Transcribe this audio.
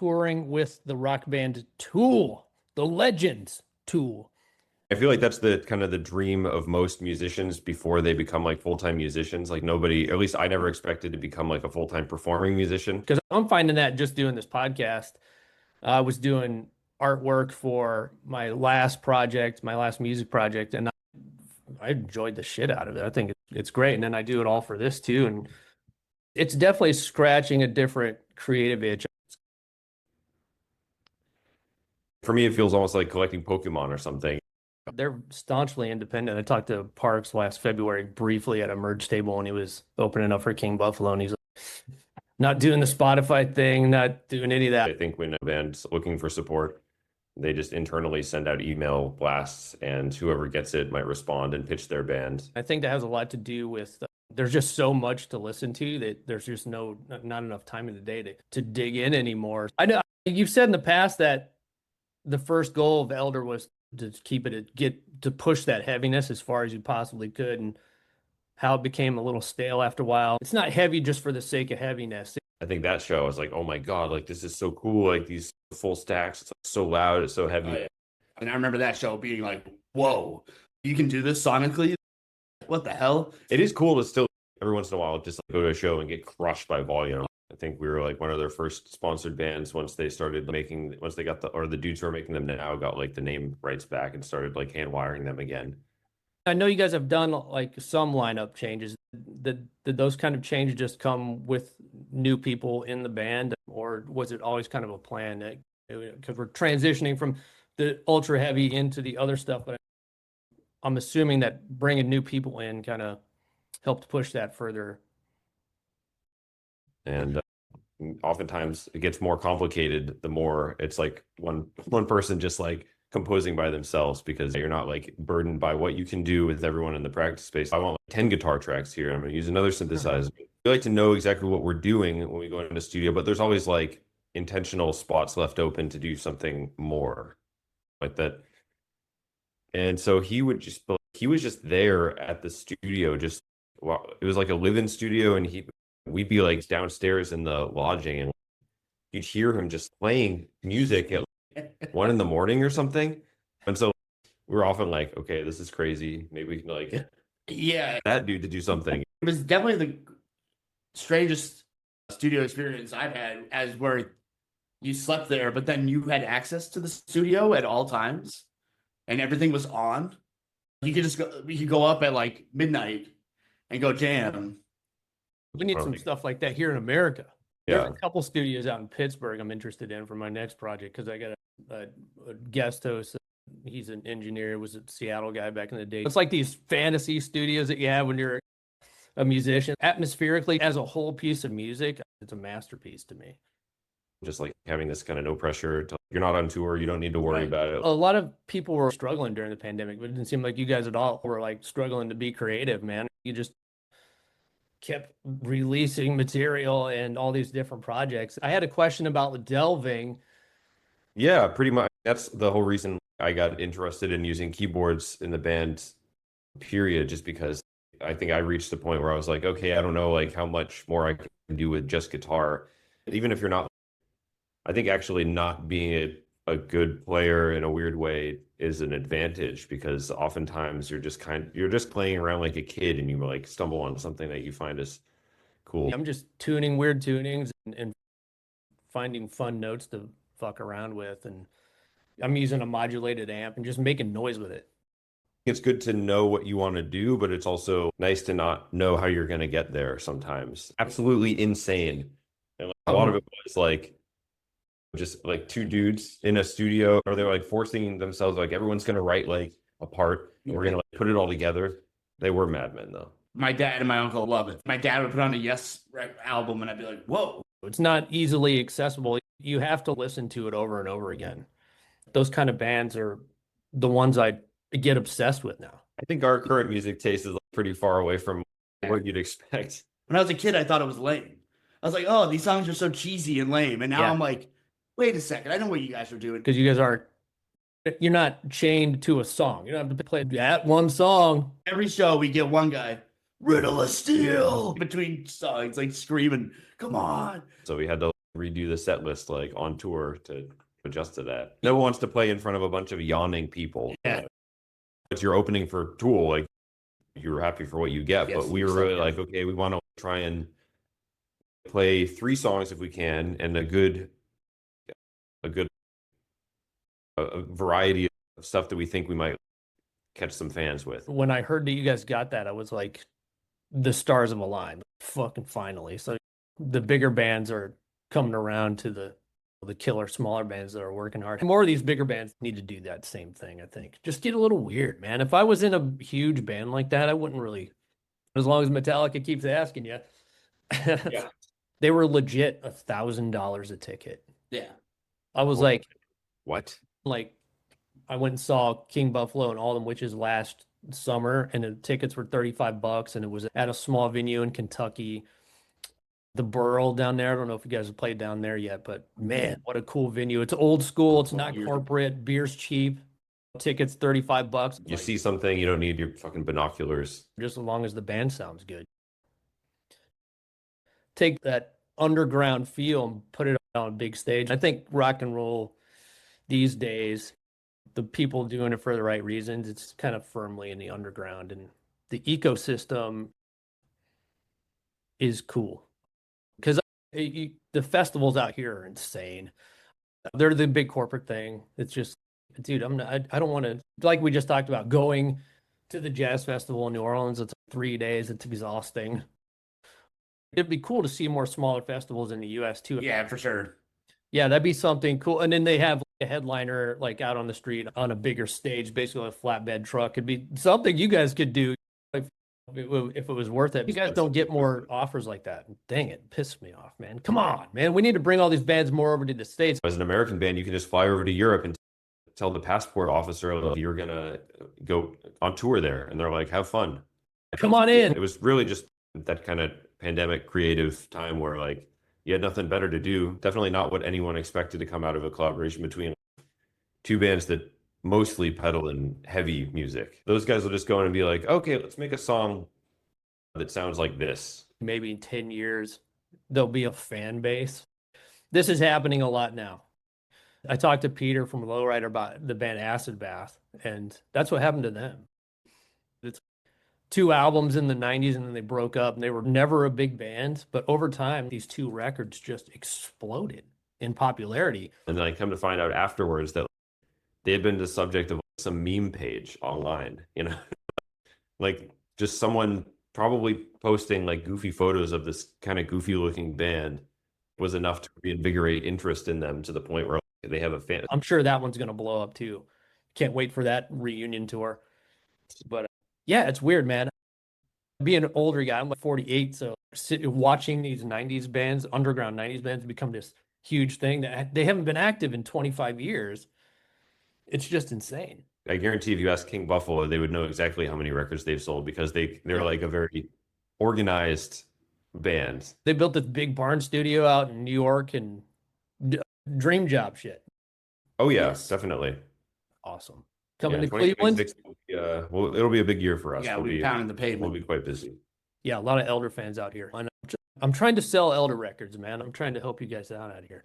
touring with the rock band Tool, the Legends Tool. I feel like that's the kind of the dream of most musicians before they become like full-time musicians. Like nobody, at least I never expected to become like a full-time performing musician. Because I'm finding that just doing this podcast, I was doing artwork for my last project, my last music project, and I enjoyed the shit out of it. I think it's great. And then I do it all for this too. And it's definitely scratching a different creative itch. For me, it feels almost like collecting Pokemon or something. They're staunchly independent. I talked to Parks last February briefly at a merge table, and he was opening up for King Buffalo, and he's like, not doing the Spotify thing, not doing any of that. I think when a band's looking for support, they just internally send out email blasts, and whoever gets it might respond and pitch their band. I think that has a lot to do with there's just so much to listen to that there's just not enough time in the day to dig in anymore. I know you've said in the past that the first goal of Elder was to keep it, to push that heaviness as far as you possibly could, and how it became a little stale after a while. It's not heavy just for the sake of heaviness. I think that show, I was like, oh my God, like this is so cool. Like these full stacks, it's like so loud, it's so heavy. Oh, yeah. And I remember that show being like, whoa, you can do this sonically? What the hell? It is cool to still, every once in a while, just like go to a show and get crushed by volume. I think we were like one of their first sponsored bands once they started making, once they got the dudes who are making them now got like the name rights back and started like hand wiring them again. I know you guys have done like some lineup changes. Did those kind of changes just come with new people in the band, or was it always kind of a plan? Because we're transitioning from the ultra heavy into the other stuff, but I'm assuming that bringing new people in kind of helped push that further. And oftentimes it gets more complicated the more it's like one person just like composing by themselves, because you're not like burdened by what you can do with everyone in the practice space. I want like 10 guitar tracks here. I'm going to use another synthesizer. We like to know exactly what we're doing when we go into the studio, but there's always like intentional spots left open to do something more like that. And so he was just there at the studio, just, well, it was like a live-in studio, and we'd be like downstairs in the lodging, and you'd hear him just playing music at 1 a.m. or something. And so we're often like, okay, this is crazy. Maybe we can like that dude to do something. It was definitely the strangest studio experience I've had, as where you slept there, but then you had access to the studio at all times and everything was on. We could go up at like midnight and go jam. We need some stuff like that here in America. Yeah. There's a couple studios out in Pittsburgh I'm interested in for my next project, because I got a guest host. He's an engineer, was a Seattle guy back in the day. It's like these fantasy studios that you have when you're a musician. Atmospherically, as a whole piece of music, it's a masterpiece to me. Just like having this kind of no pressure you're not on tour, you don't need to worry about it. A lot of people were struggling during the pandemic, but it didn't seem like you guys at all were like struggling to be creative, man. You just kept releasing material and all these different projects. I had a question about delving. Yeah, pretty much. That's the whole reason I got interested in using keyboards in the band, period, just because I think I reached the point where I was like, okay, I don't know like how much more I can do with just guitar. Even if you're not, I think actually not being a good player in a weird way is an advantage, because oftentimes you're just playing around like a kid and you like stumble on something that you find is cool. I'm just tuning weird tunings and finding fun notes to fuck around with, and I'm using a modulated amp and just making noise with it. It's good to know what you want to do, but it's also nice to not know how you're going to get there sometimes. Absolutely insane. And like, a lot of it was like just like two dudes in a studio, or they're like forcing themselves, like everyone's going to write like a part and we're going to like put it all together. They were madmen though. My dad and my uncle love it. My dad would put on a Yes album and I'd be like, whoa. It's not easily accessible. You have to listen to it over and over again. Those kind of bands are the ones I get obsessed with now. I think our current music taste is like pretty far away from what you'd expect. When I was a kid, I thought it was lame. I was like, oh, these songs are so cheesy and lame. And now I'm like, wait a second, I know what you guys are doing. Because you guys you're not chained to a song. You don't have to play that one song. Every show we get one guy, Riddle of Steel, between songs, like screaming, come on. So we had to redo the set list like on tour to adjust to that. No one wants to play in front of a bunch of yawning people. Yeah. It's your opening for Tool, like you're happy for what you get, Yes, but we were really like, okay, we want to try and play 3 songs if we can, and a good variety of stuff that we think we might catch some fans with. When I heard that you guys got that, I was like, the stars have aligned. Fucking finally. So the bigger bands are coming around to the killer smaller bands that are working hard. More of these bigger bands need to do that same thing, I think. Just get a little weird, man. If I was in a huge band like that, I wouldn't really, as long as Metallica keeps asking you. Yeah. They were legit $1,000 a ticket. Yeah. I was like, I went and saw King Buffalo and All Them Witches last summer, and the tickets were $35, and it was at a small venue in Kentucky. The Burl down there. I don't know if you guys have played down there yet, but man, what a cool venue. It's old school. It's not corporate. Beer's cheap. Tickets $35. You see something, you don't need your fucking binoculars. Just as long as the band sounds good. Take that underground feel and put it on a big stage. I think rock and roll these days, the people doing it for the right reasons, it's kind of firmly in the underground, and the ecosystem is cool. Because the festivals out here are insane. They're the big corporate thing. It's just, dude, I don't want to, like we just talked about, going to the jazz festival in New Orleans. It's 3 days. It's exhausting. It'd be cool to see more smaller festivals in the US too. Yeah, for sure. Yeah, that'd be something cool. And then they have a headliner like out on the street on a bigger stage, basically a flatbed truck. It'd be something you guys could do if it was worth it. You guys don't get more offers like that. Dang it, pissed me off, man. Come on, man. We need to bring all these bands more over to the States. As an American band, you can just fly over to Europe and tell the passport officer, like, you're gonna go on tour there, and they're like, have fun. Come on in. It was really just that kind of pandemic creative time where like you had nothing better to do. Definitely not what anyone expected to come out of a collaboration between 2 bands that mostly pedal in heavy music. Those guys will just go in and be like, okay, let's make a song that sounds like this. Maybe in 10 years, there'll be a fan base. This is happening a lot now. I talked to Peter from Lowrider about the band Acid Bath, and that's what happened to them. It's 2 albums in the 90s, and then they broke up, and they were never a big band. But over time, these 2 records just exploded in popularity. And then I come to find out afterwards that they had been the subject of some meme page online, you know, like just someone probably posting like goofy photos of this kind of goofy looking band was enough to reinvigorate interest in them to the point where they have a fan. I'm sure that one's going to blow up too. Can't wait for that reunion tour. But yeah, it's weird, man. Being an older guy, I'm like 48, so watching these 90s bands, underground 90s bands, become this huge thing that they haven't been active in 25 years. It's just insane. I guarantee if you ask King Buffalo, they would know exactly how many records they've sold because they're like a very organized band. They built this big barn studio out in New York and dream job shit. Oh yeah, definitely. Awesome. Coming to Cleveland. Well, it'll be a big year for us. Yeah, we'll be pounding the pavement. We'll be quite busy. Yeah, a lot of Elder fans out here. I'm trying to sell Elder records, man. I'm trying to help you guys out here.